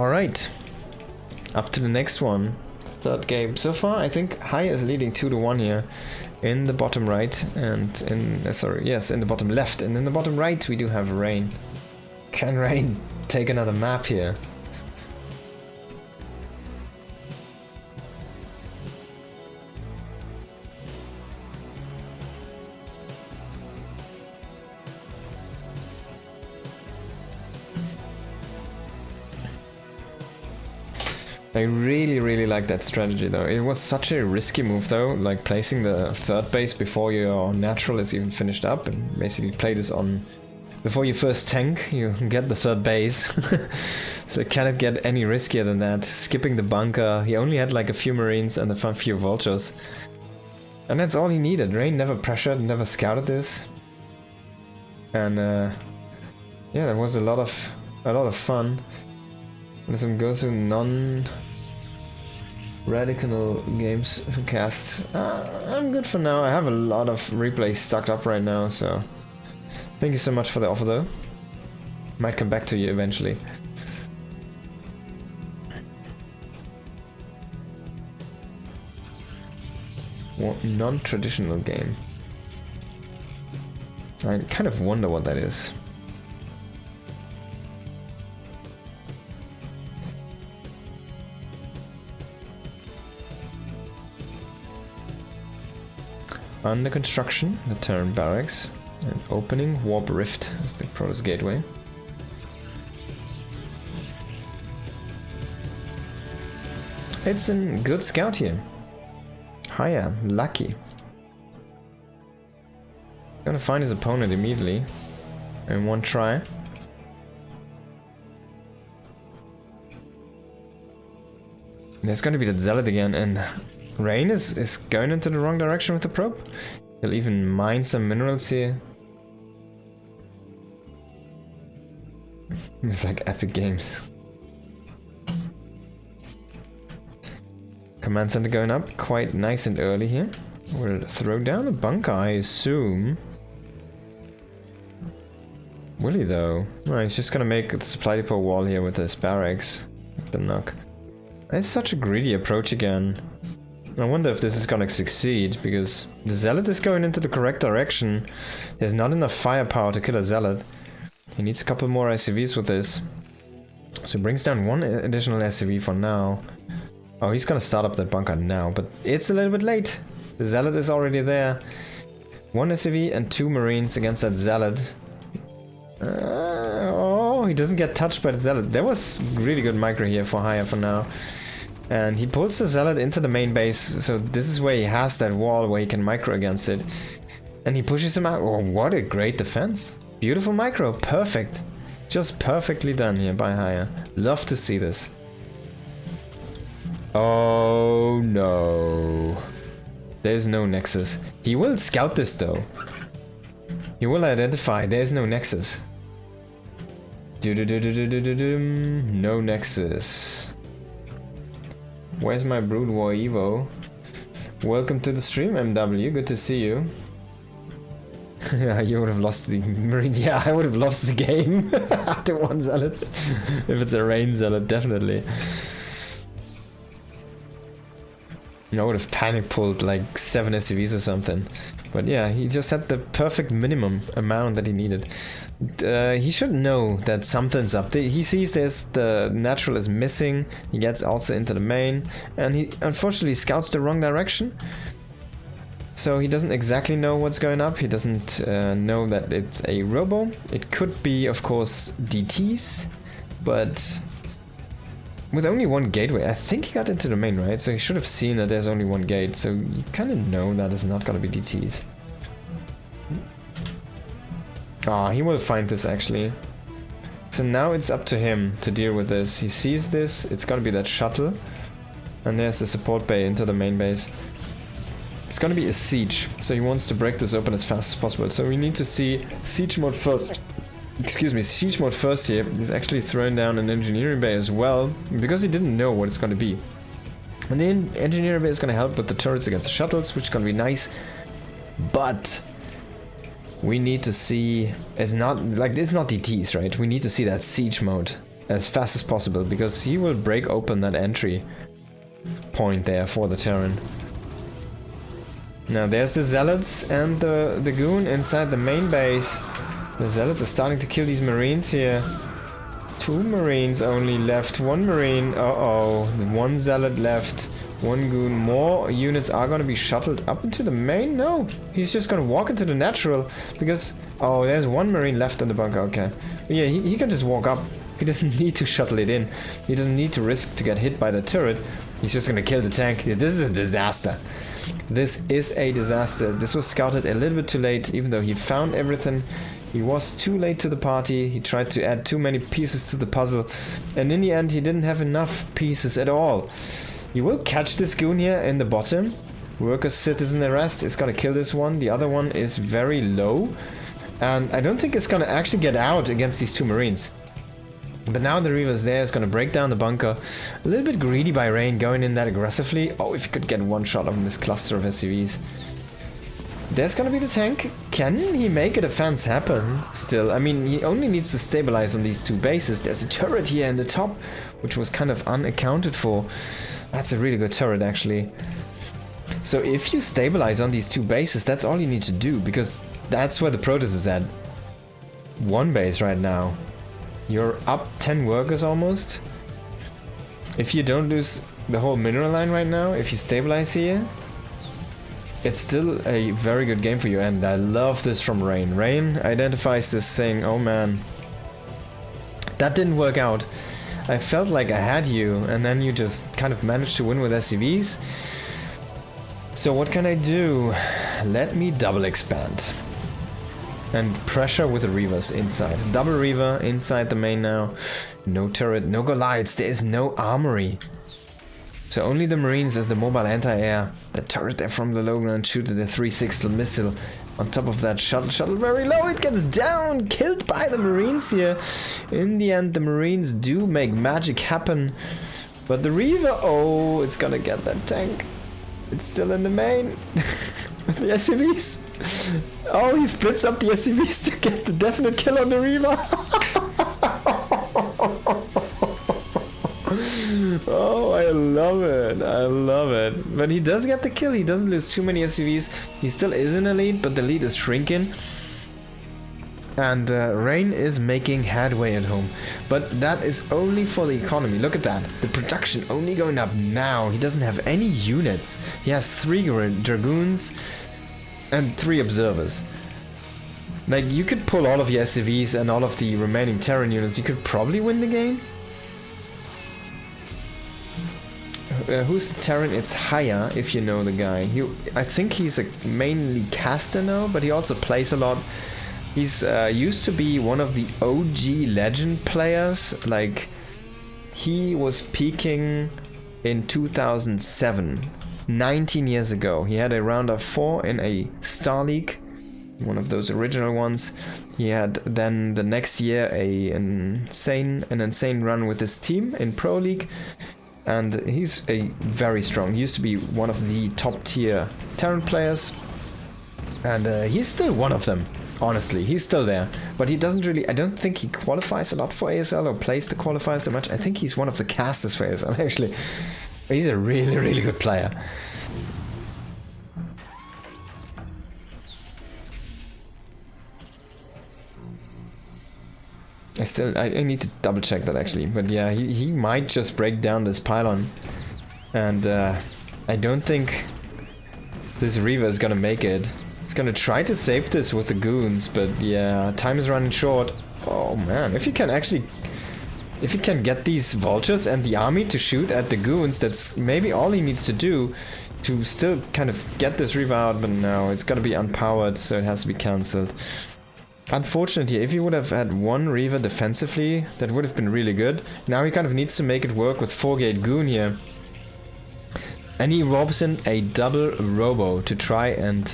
Alright, up to the next one. Third game. So far, I think Hiya is leading 2-1 here in the bottom right and in in the bottom left, and in the bottom right we do have Rain. Can Rain take another map here? I really like that strategy though. It was such a risky move though, like placing the third base before your natural is even finished up, and basically play this on before you first tank, you get the third base. So it cannot get any riskier than that. Skipping the bunker, he only had like a few marines and a few vultures. And that's all he needed. Rain never pressured, never scouted this. And yeah, that was a lot of fun. Some goes to non-radical games cast. I'm good for now. I have a lot of replays stocked up right now, so thank you so much for the offer though. Might come back to you eventually. What non-traditional game? I kind of wonder what that is. Under construction, the Terran barracks, and opening Warp Rift as the Protoss gateway. It's a good scout here. Hiya, lucky. Gonna find his opponent immediately in one try. There's gonna be that Zealot again, and Rain is going into the wrong direction with the probe. He'll even mine some minerals here. It's like epic games. Command center going up quite nice and early here. We'll throw down a bunker, I assume. Will he though? No, he's just gonna make a supply depot wall here with his barracks. The knock. It's such a greedy approach again. I wonder if this is gonna succeed, because the Zealot is going into the correct direction. There's not enough firepower to kill a Zealot. He needs a couple more SCVs with this. So he brings down one additional SCV for now. Oh, he's gonna start up that bunker now, but it's a little bit late. The Zealot is already there. One SCV and 2 Marines against that Zealot. Oh, he doesn't get touched by the Zealot. There was really good micro here for Hiya for now. And he pulls the Zealot into the main base, so this is where he has that wall where he can micro against it. And he pushes him out. Oh, what a great defense. Beautiful micro, perfect. Just perfectly done here by Hiya. Love to see this. Oh no. There's no nexus. He will scout this though. He will identify there's no nexus. No nexus. Where's my Broodwar Evo? Welcome to the stream, MW. Good to see you. Yeah, you would have lost the Marines. Yeah, I would have lost the game after one Zealot. If it's a Rain Zealot, definitely. I would have panic pulled like 7 SCVs or something. But yeah, he just had the perfect minimum amount that he needed. He should know that something's up. He sees there's the natural is missing. He gets also into the main, and he unfortunately scouts the wrong direction. So he doesn't exactly know what's going up. He doesn't know that it's a robo. It could be, of course, DTs, but with only one gateway, I think he got into the main, right? So he should have seen that there's only one gate. So you kind of know that it's not going to be DTs. Ah, he will find this actually. So now it's up to him to deal with this. He sees this, it's gonna be that shuttle. And there's the support bay into the main base. It's gonna be a siege, so he wants to break this open as fast as possible. So we need to see siege mode first. Excuse me, siege mode first here. He's actually throwing down an engineering bay as well, because he didn't know what it's gonna be. And the engineering bay is gonna help with the turrets against the shuttles, which is gonna be nice. But we need to see, it's not DTs, right? We need to see that siege mode. as fast as possible, because he will break open that entry point there for the Terran. Now there's the Zealots and the Goon inside the main base. The Zealots are starting to kill these Marines here. 2 Marines only left, 1 Marine, uh-oh, 1 Zealot left, 1 Goon. More units are gonna be shuttled up into the main? No, he's just gonna walk into the natural, because, oh, there's 1 Marine left in the bunker, okay. But yeah, he can just walk up. He doesn't need to shuttle it in. He doesn't need to risk to get hit by the turret. He's just gonna kill the tank. Yeah, this is a disaster. This is a disaster. This was scouted a little bit too late, even though he found everything. He was too late to the party. He tried to add too many pieces to the puzzle, and in the end he didn't have enough pieces at all. You will catch this Goon here in the bottom. Workers' citizen arrest is gonna kill this one. The other one is very low, and I don't think it's gonna actually get out against these 2 Marines. But now the Reavers there is gonna break down the bunker. A little bit greedy by Rain going in that aggressively. Oh, if he could get 1 shot on this cluster of SCVs. There's gonna be the tank. Can he make a defense happen still? I mean, he only needs to stabilize on these 2 bases. There's a turret here in the top, which was kind of unaccounted for. That's a really good turret, actually. So if you stabilize on these 2 bases, that's all you need to do, because that's where the Protoss is at. 1 base right now. You're up 10 workers almost. If you don't lose the whole mineral line right now, if you stabilize here, it's still a very good game for you, and I love this from Rain. Rain identifies this saying, oh man, that didn't work out. I felt like I had you, and then you just kind of managed to win with SCVs. So what can I do? Let me double expand. And pressure with the Reavers inside. Double Reaver inside the main now. No turret, no Goliaths, there is no armory. So only the Marines as the mobile anti-air. The turret there from the low ground shooting the 360 missile. On top of that shuttle very low, it gets down, killed by the Marines here. In the end, the Marines do make magic happen. But the Reaver, oh, it's gonna get that tank. It's still in the main. The SCVs. Oh, he splits up the SCVs to get the definite kill on the Reaver. Oh, I love it. I love it. But he does get the kill. He doesn't lose too many SCVs. He still is in the lead, but the lead is shrinking. And Rain is making headway at home. But that is only for the economy. Look at that. The production only going up now. He doesn't have any units. He has 3 Dragoons and 3 Observers. Like, you could pull all of your SCVs and all of the remaining Terran units. You could probably win the game. Who's the Terran? It's Hiya, if you know the guy. I think he's a mainly caster now, but he also plays a lot. He's used to be one of the OG Legend players. Like, he was peaking in 2007, 19 years ago. He had a round of 4 in a Star League, one of those original ones. He had then the next year an insane run with his team in Pro League. And he's a very strong, he used to be one of the top tier Terran players. And he's still one of them, honestly, he's still there. But he doesn't really, I don't think he qualifies a lot for ASL or plays the qualifiers so much. I think he's one of the casters for ASL, actually. He's a really, really good player. I need to double check that actually, but yeah, he might just break down this pylon, and I don't think this Reaver is gonna make it. He's gonna try to save this with the goons, but yeah, time is running short. Oh man, if he can get these vultures and the army to shoot at the goons, that's maybe all he needs to do to still kind of get this Reaver out, but no, it's gonna be unpowered, so it has to be cancelled. Unfortunately, if he would have had 1 Reaver defensively, that would have been really good. Now he kind of needs to make it work with 4-gate Goon here. And he robs in a double Robo to try and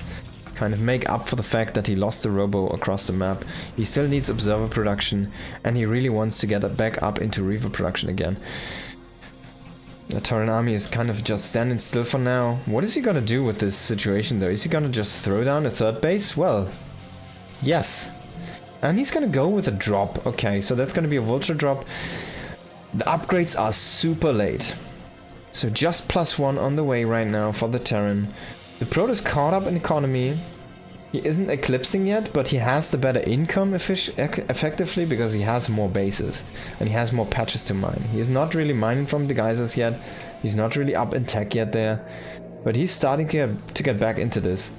kind of make up for the fact that he lost the Robo across the map. He still needs Observer production, and he really wants to get it back up into Reaver production again. The Terran army is kind of just standing still for now. What is he gonna do with this situation though? Is he gonna just throw down a 3rd base? Well, yes. And he's gonna go with a drop. Okay, so that's gonna be a vulture drop. The upgrades are super late. So just +1 on the way right now for the Terran. The Proto is caught up in economy. He isn't eclipsing yet, but he has the better income effectively because he has more bases and he has more patches to mine. He is not really mining from the geysers yet. He's not really up in tech yet there, but he's starting to get back into this.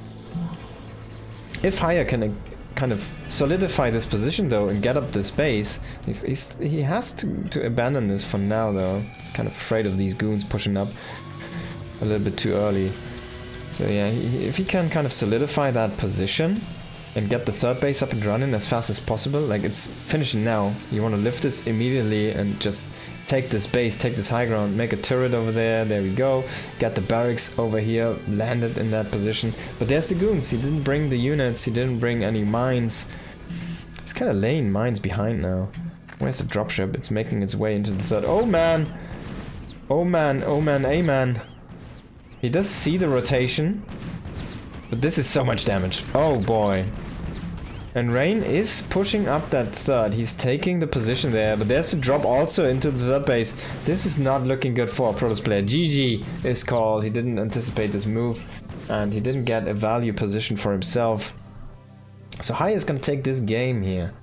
If Hiya can kind of solidify this position though and get up this base, he has to abandon this for now though. He's kind of afraid of these goons pushing up a little bit too early. So yeah, if he can kind of solidify that position and get the third base up and running as fast as possible, like it's finishing now. You want to lift this immediately and just take this base, take this high ground, make a turret over there, there we go. Get the barracks over here, landed in that position. But there's the goons, he didn't bring the units, he didn't bring any mines. He's kind of laying mines behind now. Where's the dropship? It's making its way into the third. Oh man! Oh man, oh man, amen. He does see the rotation, but this is so much damage. Oh boy. And Rain is pushing up that third. He's taking the position there, but there's the drop also into the third base. This is not looking good for a Protoss player. GG is called. He didn't anticipate this move, and he didn't get a value position for himself. So Hiya is gonna take this game here.